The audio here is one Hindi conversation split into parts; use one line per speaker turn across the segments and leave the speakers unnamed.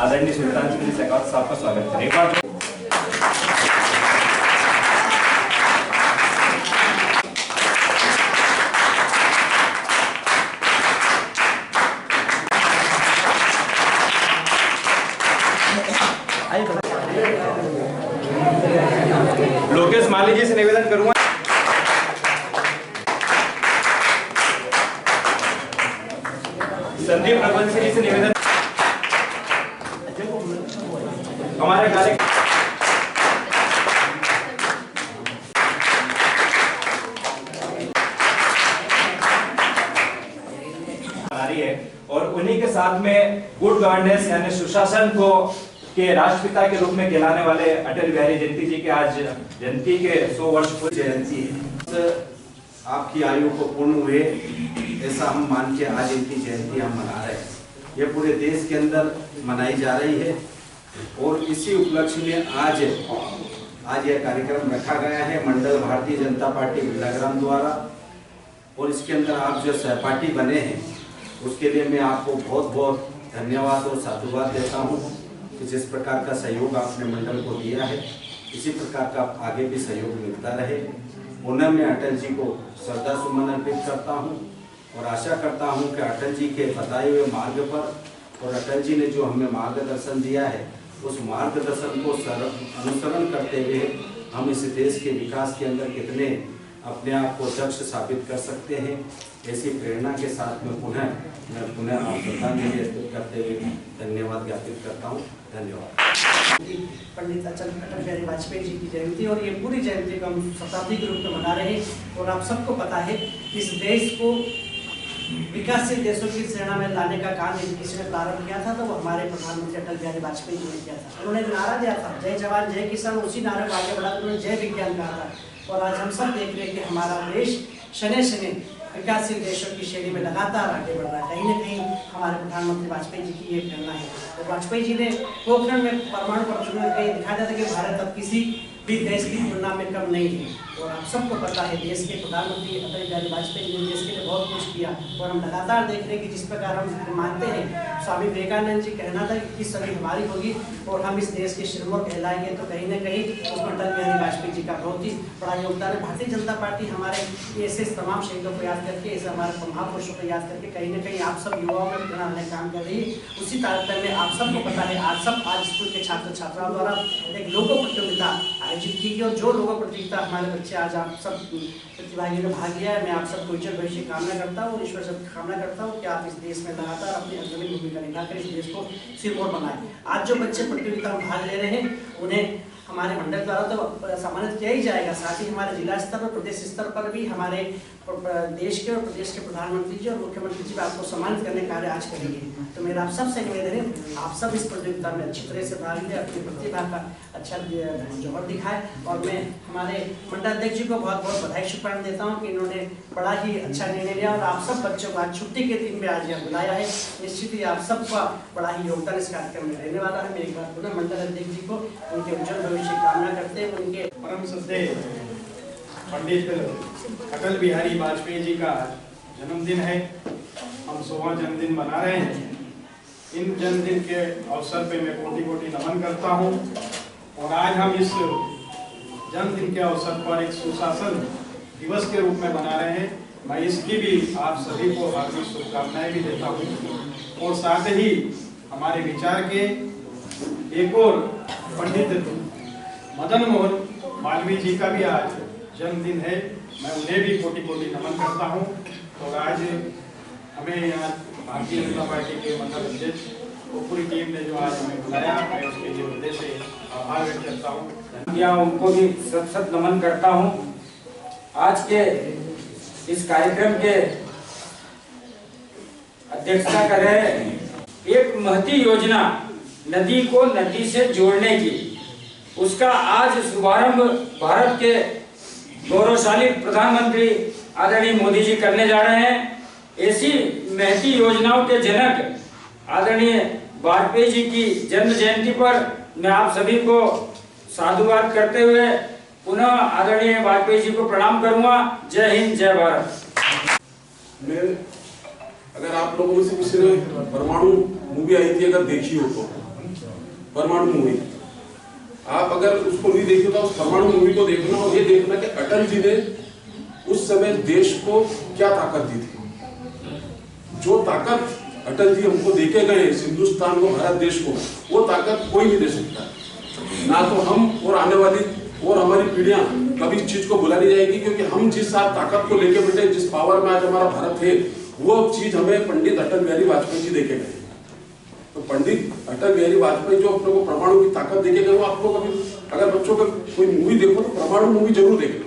आदरणीय श्रीकांत शेखावत साहब का स्वागत करें। एक बार लोकेश माली जी से निवेदन करूंगा। संदीप रघुवंशी जी से निवेदन। हमारे कार्य है और उन्हीं के साथ में गुड गवर्नेंस यानी सुशासन को के राष्ट्रपिता के रूप में कहलाने वाले अटल बिहारी जयंती जी के आज जयंती के 100 वर्ष पूरी जयंती है।
आपकी आयु को पूर्ण हुए ऐसा हम मान के आज इनकी जयंती हम मना रहे हैं। ये पूरे देश के अंदर मनाई जा रही है और इसी उपलक्ष्य में आज यह कार्यक्रम रखा गया है मंडल भारतीय जनता पार्टी बिल्लाग्राम द्वारा। और इसके अंदर आप जो सहपाठी बने हैं उसके लिए मैं आपको बहुत बहुत धन्यवाद और साधुवाद देता हूँ कि जिस प्रकार का सहयोग आपने मंडल को दिया है इसी प्रकार का आगे भी सहयोग मिलता रहे। पुनः मैं अटल जी को श्रद्धा सुमन अर्पित करता हूँ और आशा करता हूँ कि अटल जी के बताए हुए मार्ग पर और अटल जी ने जो हमें मार्गदर्शन दिया है उस मार्गदर्शन को अनुसरण करते हुए हम इस देश के विकास के अंदर कितने अपने आप को दक्ष साबित कर सकते हैं। ऐसी प्रेरणा के साथ में पुनः आप श्रद्धांजलि अर्पित करते हुए धन्यवाद ज्ञापित करता हूँ। धन्यवाद।
पंडित अटल बिहारी वाजपेयी जी की जयंती और ये पूरी जयंती को हम शताब्दी के रूप में मना रहे हैं। और आप सबको पता है इस देश को विकासशील देशों की श्रेणी में लाने का काम यदि किसी ने प्रारंभ किया था तो वो हमारे प्रधानमंत्री अटल बिहारी वाजपेयी जी ने किया था। उन्होंने नारा दिया था जय जवान जय किसान, उसी नारे को आगे बढ़ा उन्होंने जय विज्ञान कहा था। और आज हम सब देख रहे हैं कि हमारा देश शने शने विकासशील देशों की श्रेणी में लगातार आगे बढ़ रहा है। कहीं न कहीं हमारे प्रधानमंत्री वाजपेयी जी की ये प्रेरणा है। और वाजपेयी जी ने पोखरण में परमाणु परीक्षण में दिखाया था कि भारत अब किसी भी देश की तुलना में कम नहीं है। और आप सबको पता है देश के प्रधानमंत्री अटल बिहारी वाजपेयी जी ने देश के लिए बहुत कुछ किया। और हम लगातार देख रहे हैं कि जिस प्रकार हम मानते हैं स्वामी विवेकानंद जी कहना था कि सभी हमारी होगी और हम इस देश के शिरमौर कहलाएंगे, तो कहीं न कहीं उसमें अटल बिहारी वाजपेयी जी का बहुत ही बड़ा योगदान है। भारतीय जनता पार्टी हमारे ऐसे तमाम शहीदों को याद करके, ऐसे हमारे महापुरुषों को याद करके कहीं न कहीं आप सब युवाओं में प्रेरणा लेने काम कर रही है। उसी तारतम्य में आप सबको पता है आज स्कूल के छात्र छात्राओं द्वारा एक लोगो प्रतियोगिता आयोजित की गई और जो लोगो प्रतियोगिता हमारे बच्चे आज आप सब प्रतिभागियों ने भाग लिया है। मैं आप सबको उज्जवल भविष्य की कामना करता हूँ और ईश्वर से कामना करता हूँ कि आप इस देश में लगातार अपनी अग्रणी भूमिका निभाकर इस देश को सिरमौर बनाएं। आज जो बच्चे प्रतियोगिता में भाग ले रहे हैं उन्हें हमारे मंडल द्वारा तो सम्मानित किया ही जाएगा, साथ ही हमारे जिला स्तर पर प्रदेश स्तर पर भी हमारे देश के और प्रदेश के प्रधानमंत्री जी और मुख्यमंत्री जी आपको सम्मानित करने का कार्य आज करेंगे। तो मेरा आप सबसे निवेदन है आप सब इस प्रतियोगिता में अच्छी तरह से भाग लें, अपनी प्रतिभा का अच्छा जौहर दिखाए। और मैं हमारे मंडल अध्यक्ष जी को बहुत बहुत बधाई शुभकामनाएं देता हूँ कि इन्होंने बड़ा ही अच्छा निर्णय लिया और आप सब बच्चों को आज छुट्टी के दिन में आज यहाँ बुलाया है। निश्चित ही आप सबका बड़ा ही योगदान इस कार्यक्रम में रहने वाला है। मैं एक बार पुनः मंडल अध्यक्ष जी को उनके उज्जवल भविष्य की कामना करते हैं। उनके
परम श्रद्धेय पंडित अटल बिहारी वाजपेयी जी का जन्मदिन है। हम 100वां जन्मदिन मना रहे हैं। इन जन्मदिन के अवसर पे मैं कोटि कोटि नमन करता हूं। और आज हम इस जन्मदिन के अवसर पर एक सुशासन दिवस के रूप में मना रहे हैं। मैं इसकी भी आप सभी को हार्दिक शुभकामनाएं भी देता हूं। और साथ ही हमारे विचार के एक और पंडित मदन मोहन मालवीय जी का भी आज जन्मदिन है। मैं उन्हें भी कोटि कोटि नमन करता हूं। और आज हमें यहाँ भारतीय जनता पार्टी के मंडल अध्यक्ष और पूरी टीम ने जो आज हमें बुलाया, मैं उसके लिए हृदय से आभार व्यक्त करता हूँ।
यहाँ उनको भी सत नमन करता हूँ। आज के इस कार्यक्रम के अध्यक्षता कर रहे एक महती योजना नदी को नदी से जोड़ने की, उसका आज शुभारंभ भारत के गौरवशाली प्रधानमंत्री आदरणीय मोदी जी करने जा रहे हैं। ऐसी महती योजनाओं के जनक आदरणीय वाजपेयी जी की जन्म जयंती पर मैं आप सभी को साधुवाद करते हुए पुनः आदरणीय वाजपेयी जी को प्रणाम करूंगा। जय हिंद, जय भारत।
मैं अगर आप लोगों में से किसी ने परमाणु मूवी आई थी अगर देखी हो तो परमाणु मूवी। आप अगर उसको नहीं देखे तो उस परमाणु मूवी को देखना और ये देखना कि अटल जी ने उस समय देश को क्या ताकत दी थी। जो ताकत अटल जी हमको देके गए हिंदुस्तान को, भारत देश को, वो ताकत कोई नहीं दे सकता। ना तो हम और आने वाली और हमारी पीढ़ियां कभी इस चीज को भुला नहीं जाएगी, क्योंकि हम जिस ताकत को लेके बैठे, जिस पावर में आज हमारा भारत है, वो चीज हमें पंडित अटल बिहारी वाजपेयी जी देके गए। तो पंडित अटल बिहारी वाजपेयी जो अपने को परमाणु की ताकत देके गए, वो आपको कभी अगर बच्चों का कोई मूवी देखो तो परमाणु मूवी जरूर देखना।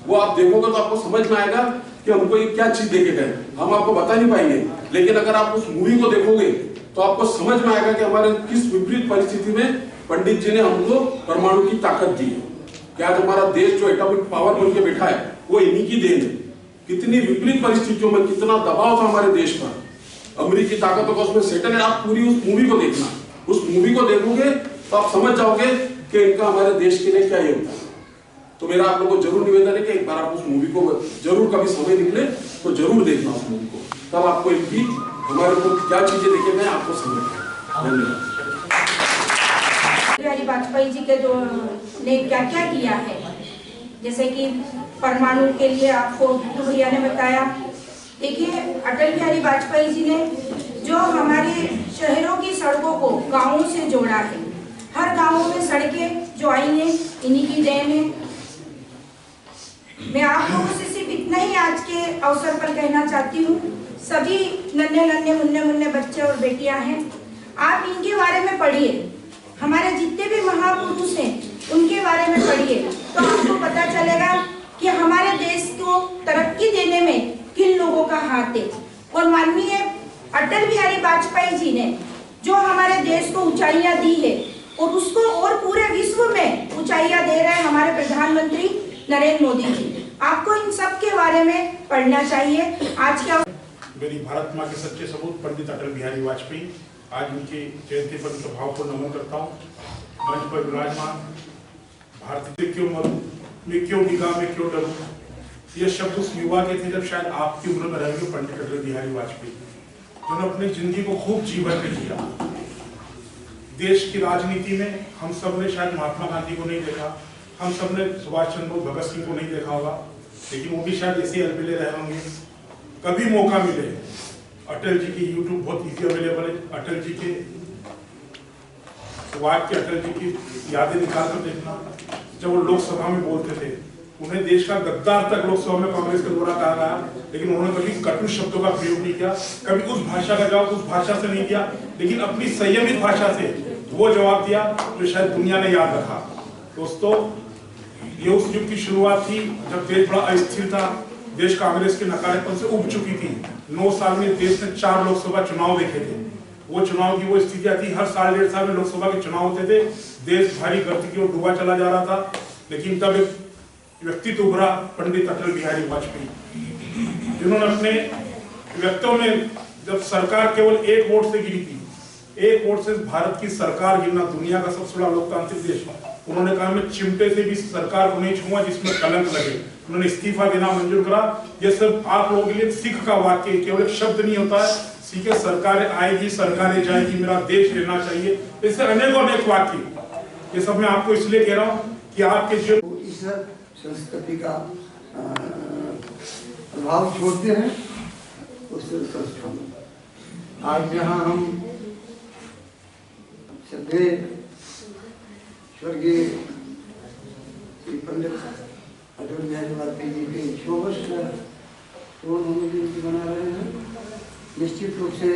वो आप देखोगे तो आपको समझ में आएगा कि हमको ये क्या चीज देके गए। हम आपको बता नहीं पाएंगे, लेकिन अगर आप उस मूवी को देखोगे तो आपको समझ में आएगा कि हमारे किस विपरीत परिस्थिति में पंडित जी ने हमको परमाणु की ताकत दी है। कि आज हमारा देश जो एटॉमिक पावर बन के बैठा है वो इन्हीं की देन है। कितनी विपरीत परिस्थितियों में कितना दबाव था हमारे देश पर, अमेरिकी ताकतों का उसमें सेटल। आप पूरी उस मूवी को देखना, उस मूवी को देखोगे तो आप समझ जाओगे कि इनका हमारे देश के लिए क्या योगदान है। तो मेरा आप लोगों को जरूर निवेदन है कि एक बार आप उस मूवी को जरूर कभी समय निकले तो जरूर देखना उस मूवी को, तब आपको इनकी हमारे को क्या चीजें देखे मैं आपको समझ। धन्यवाद।
बिहारी वाजपेयी जी के जो ने क्या क्या किया है, जैसे कि परमाणु के लिए आपको भैया ने बताया। देखिए, अटल बिहारी वाजपेयी जी ने जो हमारे शहरों की सड़कों को गांवों से जोड़ा है, हर गांवों में सड़कें जो आई हैं इन्हीं की देन है। मैं आप लोगों से सिर्फ इतना ही आज के अवसर पर कहना चाहती हूँ, सभी नन्हे नन्हे मुन्ने मुन्ने बच्चे और बेटियां हैं, आप इनके बारे में पढ़िए। हमारे जितने भी महापुरुष हैं उनके बारे में पढ़िए, तो आपको पता चलेगा कि हमारे देश को तरक्की देने में किन लोगों का हाथ है। और माननीय अटल बिहारी वाजपेयी जी ने जो हमारे देश को ऊंचाइयां दी है और उसको और पूरे विश्व में ऊंचाइयां दे रहे हैं हमारे प्रधानमंत्री नरेंद्र मोदी जी। आपको इन सब के बारे में पढ़ना चाहिए। आज क्या
मेरी भारत माँ के सच्चे सबूत पंडित अटल बिहारी वाजपेयी, आज उनकी जयंती पर उनका भावपूर्ण नमन करता हूँ। मंच पर विराजमान भारतीय क्यों मरूं, मैं क्यों निगाह में क्यों डरूं, ये शब्द उस युवा के थे जब शायद आपकी उम्र में रहेंगे पंडित अटल बिहारी वाजपेयी, जिन्होंने अपनी जिंदगी को खूब जीवन में जिया। देश की राजनीति में हम सब ने शायद महात्मा गांधी को नहीं देखा, हम सब ने सुभाष चंद्र बोस, भगत सिंह को नहीं देखा होगा, लेकिन वो भी शायद ऐसे अलबेले रहे होंगे। कभी मौका मिले, अटल जी की यूट्यूब बहुत इजी अवेलेबल है, अटल जी के वाक्य, अटल जी की यादें निकाल कर देखना। जब वो लोकसभा में बोलते थे, उन्हें देश का गद्दार तक लोकसभा में कांग्रेस के द्वारा कहा गया, लेकिन उन्होंने कभी कटु शब्दों का प्रयोग नहीं किया, कभी उस भाषा का जवाब उस भाषा से नहीं दिया, लेकिन अपनी संयमित भाषा से वो जवाब दिया जो शायद दुनिया ने याद रखा। दोस्तों, ये उस युग की शुरुआत थी जब देश बड़ा अस्थिर था, देश कांग्रेस के नकारेपन से उब चुकी थी। 9 साल में देश ने 4 लोकसभा चुनाव देखे थे। वो चुनाव की वो स्थितियां थी, हर साल 1.5 साल में लोकसभा के चुनाव होते थे, देश भारी गर्त की ओर डूबा चला जा रहा था। लेकिन तब एक व्यक्तित्व उभरा, पंडित अटल बिहारी वाजपेयी, जिन्होंने अपने व्यक्तित्व में, जब सरकार केवल 1 वोट से गिरी थी, 1 वोट से भारत की सरकार गिरना, दुनिया का सबसे बड़ा लोकतांत्रिक देश, उन्होंने कहा मैं चिमटे से भी सरकार को नहीं छूंगा जिसमें कलंक लगे। उन्होंने इस्तीफा देना मंजूर करा। ये सब आप लोगों के लिए सीख का वाक्य, केवल एक शब्द नहीं होता है। सीखे सरकारें आएगी, सरकारें जाएगी, मेरा देश लेना चाहिए, इससे अनेकों अनेक वाक्य। ये सब मैं आपको इसलिए कह रहा हूँ कि आपके जो
इस संस्कृति का प्रभाव छोड़ते हैं उस संस्थान। आज जहाँ हम श्रद्धेय स्वर्गीय श्री पंडित अटल बिहारी वाजपेयी जी के 100 वर्ष पूर्ण जयंती मना रहे हैं। निश्चित रूप से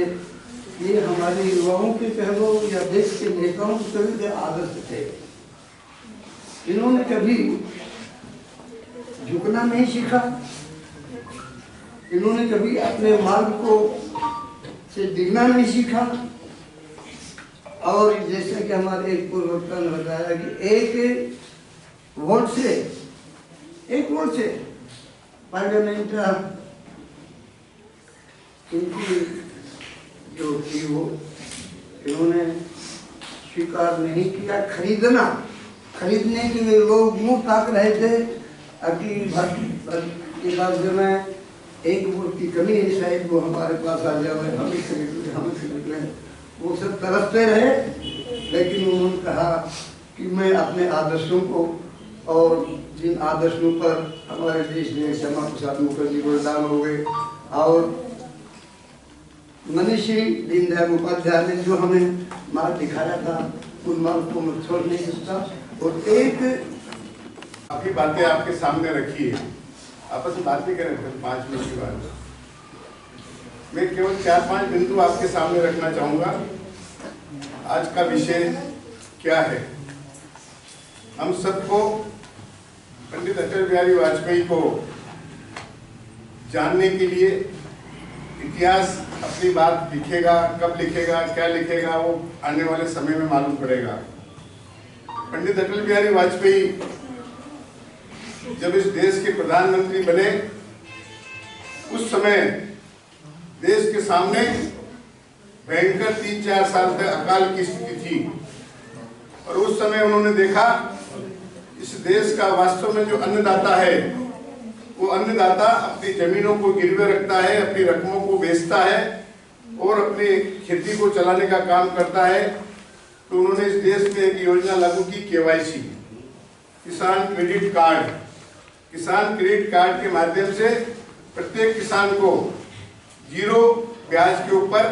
ये हमारे युवाओं के कहो या देश के नेताओं के कभी आदर्श थे। इन्होंने कभी झुकना नहीं सीखा, इन्होंने कभी अपने मार्ग को से डिगना नहीं सीखा। और जैसे कि हमारे एक पूर्ववक्ता ने बताया कि एक वोट से पार्लियामेंट इनकी जो थी वो इन्होंने स्वीकार नहीं किया। खरीदने के लिए लोग मुंह ताक रहे थे। अभी के बाद जो मैं एक वोट की कमी है, शायद वो हमारे पास आ जाए, हम खरीद लें, वो सब तरसते रहे। लेकिन उन्होंने कहा कि मैं अपने आदर्शों को और जिन आदर्शों पर हमारे देश में श्यामा प्रसाद मुखर्जी बलिदान हो गए और मनीषी दीनदयाल उपाध्याय ने जो हमें मार्ग दिखाया था उन मार्ग को मैं छोड़ नहीं सकता। और एक
काफी बातें आपके सामने रखी है, आपस में बात नहीं करें फिर 5 मिनट की बात। मैं केवल 4-5 बिंदु आपके सामने रखना चाहूंगा। आज का विषय क्या है? हम सबको पंडित अटल बिहारी वाजपेयी को जानने के लिए इतिहास अपनी बात लिखेगा, कब लिखेगा, क्या लिखेगा, वो आने वाले समय में मालूम पड़ेगा। पंडित अटल बिहारी वाजपेयी जब इस देश के प्रधानमंत्री बने उस समय देश के सामने भयंकर 3-4 साल तक अकाल की स्थिति थी और उस समय उन्होंने देखा इस देश का वास्तव में जो अन्नदाता है वो अन्नदाता अपनी जमीनों को गिरवे रखता है, अपनी रकमों को बेचता है और अपनी खेती को चलाने का काम करता है। तो उन्होंने इस देश में एक योजना लागू की, केवाईसी, किसान क्रेडिट कार्ड। किसान क्रेडिट कार्ड के माध्यम से प्रत्येक किसान को 0 ब्याज के ऊपर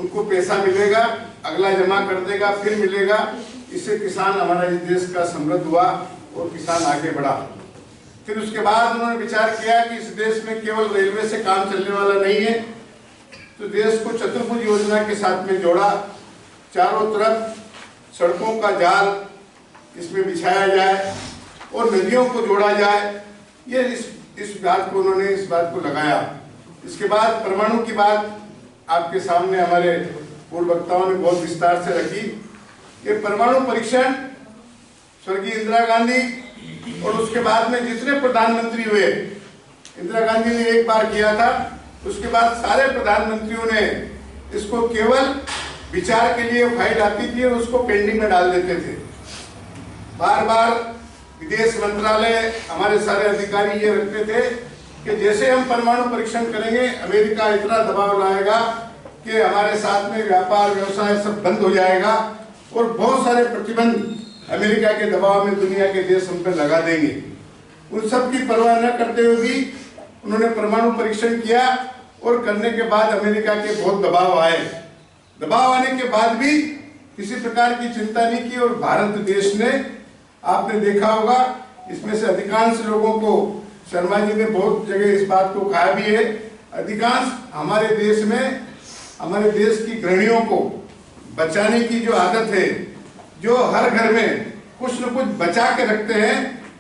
उनको पैसा मिलेगा, अगला जमा कर देगा, फिर मिलेगा। इससे किसान हमारा इस देश का समृद्ध हुआ और किसान आगे बढ़ा। फिर उसके बाद उन्होंने विचार किया कि इस देश में केवल रेलवे से काम चलने वाला नहीं है, तो देश को चतुर्भुज योजना के साथ में जोड़ा। चारों तरफ सड़कों का जाल इसमें बिछाया जाए और नदियों को जोड़ा जाए। ये इस बात को उन्होंने इस बात को लगाया। इसके बाद परमाणु की बात आपके सामने हमारे पूर्व वक्ताओं ने बहुत विस्तार से रखी। ये परमाणु परीक्षण स्वर्गीय इंदिरा गांधी और उसके बाद में जितने प्रधानमंत्री हुए, इंदिरा गांधी ने एक बार किया था, उसके बाद सारे प्रधानमंत्रियों ने इसको केवल विचार के लिए फाइल आती थी और उसको पेंडिंग में डाल देते थे। बार बार विदेश मंत्रालय हमारे सारे अधिकारी ये रखते थे कि जैसे हम परमाणु परीक्षण करेंगे अमेरिका इतना दबाव लाएगा कि हमारे साथ में व्यापार व्यवसाय सब बंद हो जाएगा और बहुत सारे प्रतिबंध अमेरिका के दबाव में दुनिया के देश हम पर लगा देंगे। उन सब की परवाह न करते हुए भी उन्होंने परमाणु परीक्षण किया और करने के बाद अमेरिका के बहुत दबाव आए। दबाव आने के बाद भी किसी प्रकार की चिंता नहीं की और भारत देश ने, आपने देखा होगा, इसमें से अधिकांश लोगों को, शर्मा जी ने बहुत जगह इस बात को कहा भी है, अधिकांश हमारे देश में हमारे देश की गृहिणियों को बचाने की जो आदत है, जो हर घर में कुछ न कुछ बचा के रखते हैं,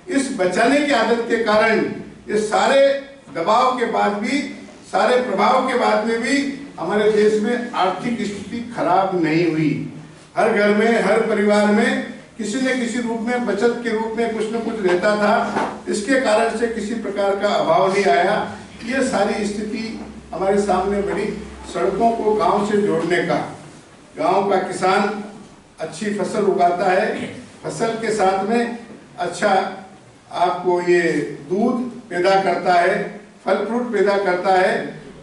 इस बचाने की आदत के कारण ये सारे दबाव के बाद भी, सारे प्रभाव के बाद में भी हमारे देश में आर्थिक स्थिति खराब नहीं हुई। हर घर में, हर परिवार में किसी न किसी रूप में, बचत के रूप में कुछ न कुछ रहता था। इसके कारण से किसी प्रकार का अभाव नहीं आया। ये सारी स्थिति हमारे सामने बनी। सड़कों को गांव से जोड़ने का, गांव का किसान अच्छी फसल उगाता है, फसल के साथ में अच्छा आपको ये दूध पैदा करता है, फल फ्रूट पैदा करता है,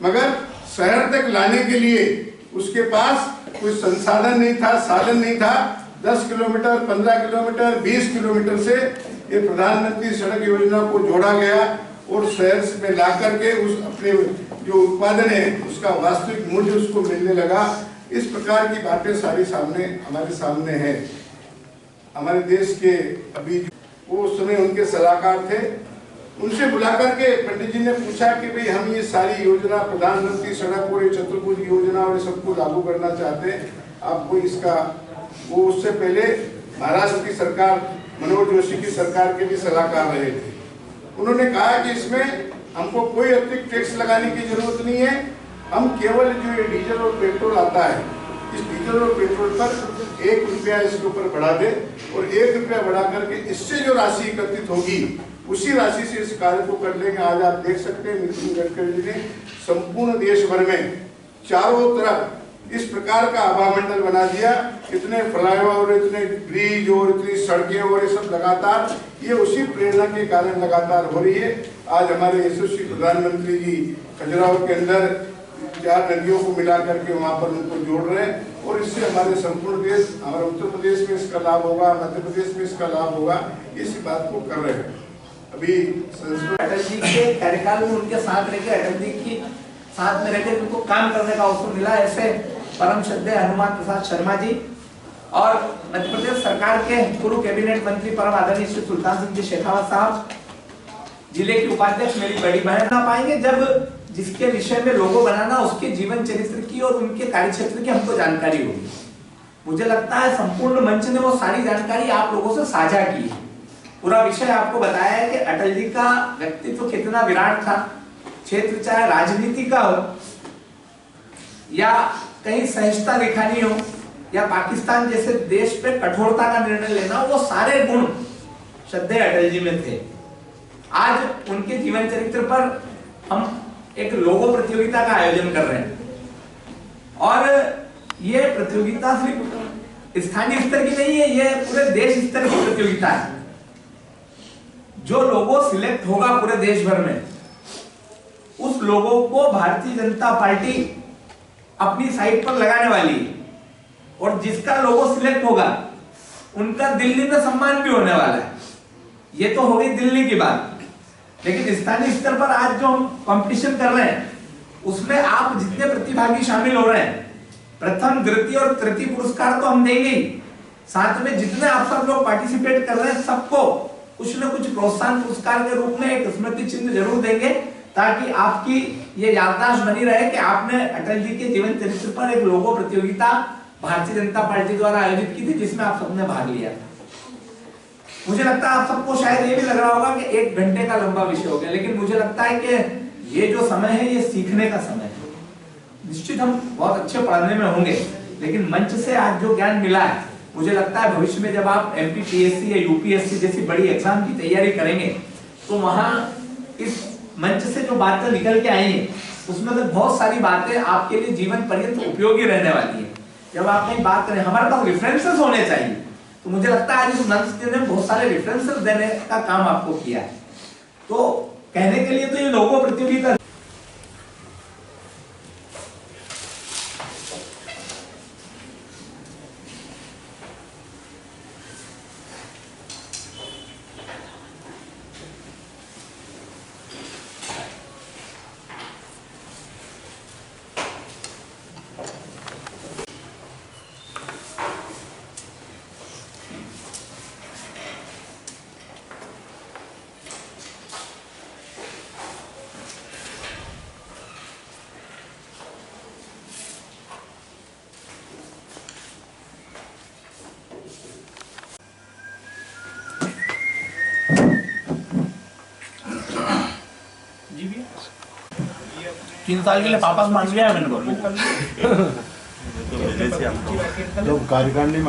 मगर शहर तक लाने के लिए उसके पास कोई संसाधन नहीं था, साधन नहीं था। 10 किलोमीटर, 15 किलोमीटर, 20 किलोमीटर से ये प्रधानमंत्री सड़क योजना को जोड़ा गया और शहर में ला करके उस अपने जो उत्पादन है उसका वास्तविक मूल्य उसको मिलने लगा। इस प्रकार की बातें सारी सामने हमारे सामने है। हमारे देश के अभी वो उस समय उनके सलाहकार थे, उनसे बुला करके पंडित जी ने पूछा कि भाई हम ये सारी योजना, प्रधानमंत्री सड़क और चतुर्भुज योजना और सबको लागू करना चाहते हैं, आपको इसका, वो उससे पहले महाराष्ट्र की सरकार, मनोहर जोशी की सरकार के भी सलाहकार रहे थे। उन्होंने कहा कि इसमें हमको कोई अतिरिक्त टैक्स लगाने की जरूरत नहीं है, हम केवल जो ये डीजल और पेट्रोल आता है, इस डीजल और पेट्रोल पर 1 रुपया इसके ऊपर बढ़ा दे और 1 रुपया बढ़ा करके इससे जो राशि एकत्रित होगी उसी राशि से इस कार्य को कर लेंगे। आज आप देख सकते हैं नितिन गडकरी जी ने संपूर्ण देश भर में चारों तरफ इस प्रकार का आभामंडल बना दिया। इतने फ्लाईओवर, इतने ब्रिज और इतनी सड़कें और ये सब लगातार, ये उसी प्रेरणा के कारण लगातार हो रही है। आज हमारे यशस्वी प्रधानमंत्री जी खजुराहो के अंदर 4 नदियों को मिला करके वहाँ पर उनको जोड़ रहे हैं और इससे हमारे संपूर्ण देश, हमारे उत्तर प्रदेश में इसका लाभ होगा, मध्य प्रदेश में इसका लाभ होगा, इसी बात को कर रहे हैं। अभी
अटल जी के कार्यकाल में उनके साथ रहकर, अटल जी की साथ में रहकर उनको काम करने का अवसर मिला। ऐसे परम श्रद्धेय हनुमान प्रसाद शर्मा जी और मध्य प्रदेश सरकार के पूर्व कैबिनेट मंत्री परम आदरणीय श्री सुल्तान सिंह जी शेखावत साहब, जिले के उपाध्यक्ष मेरी बड़ी बहन ना पाएंगे जब जिसके विषय में लोगो बनाना, उसके जीवन चरित्र की और उनके कार्यक्षेत्र की हमको जानकारी होगी। मुझे लगता है संपूर्ण मंच ने वो सारी जानकारी आप लोगों से साझा की है। पूरा विषय आपको बताया है कि अटल जी का व्यक्तित्व कितना विराट था। क्षेत्र चाहे राजनीति का हो या कहीं सहजता दिखानी हो या पाकिस्तान जैसे देश पे कठोरता का निर्णय लेना, वो सारे गुण श्रद्धेय अटल जी में थे। आज उनके जीवन चरित्र पर हम एक लोगो प्रतियोगिता का आयोजन कर रहे हैं और ये प्रतियोगिता सिर्फ स्थानीय स्तर की नहीं है, ये पूरे देश स्तर की प्रतियोगिता है। जो लोगो सिलेक्ट होगा पूरे देश भर में, उस लोगों को भारतीय जनता पार्टी अपनी साइट पर लगाने वाली है और जिसका लोगो सिलेक्ट होगा उनका दिल्ली में सम्मान भी होने वाला है। ये तो हो गई दिल्ली की बात, लेकिन स्थानीय स्तर पर आज जो हम कंपटीशन कर रहे हैं उसमें आप जितने प्रतिभागी शामिल हो रहे हैं, प्रथम, द्वितीय और तृतीय पुरस्कार तो हम देंगे ही, साथ में जितने आप सब लोग पार्टिसिपेट कर रहे हैं सबको कुछ न कुछ प्रोत्साहन पुरस्कार के रूप में एक स्मृति चिन्ह जरूर देंगे, ताकि आपकी ये याददाश्त बनी रहे कि आपने अटल जी के जीवन चरित्र पर एक लोगो प्रतियोगिता भारतीय जनता पार्टी द्वारा आयोजित की थी, जिसमें आप सबने भाग लिया था। मुझे लगता है आप सबको शायद ये भी लग रहा होगा कि 1 घंटे का लंबा विषय हो गया, लेकिन मुझे लगता है कि ये जो समय है ये सीखने का समय है। निश्चित हम बहुत अच्छे पढ़ने में होंगे, लेकिन मंच से आज जो ज्ञान मिला है, मुझे लगता है भविष्य में जब आप MPPSC या UPSC जैसी बड़ी एग्जाम की तैयारी करेंगे तो वहां इस मंच से जो बातें निकल के आई हैं उसमें तो बहुत सारी बातें आपके लिए जीवन पर्यंत उपयोगी रहने वाली है। जब आप कहीं बात करें, हमारे पास रेफरेंसेस होने चाहिए, तो मुझे लगता है आज इस मंच ने बहुत सारे रेफरेंसेस देने का काम आपको किया है। तो कहने के लिए तो ये लोगों प्रतियोगिता
तीन साल के लिए वापस मांग लिया है मैंने को।
कार्यकारिणी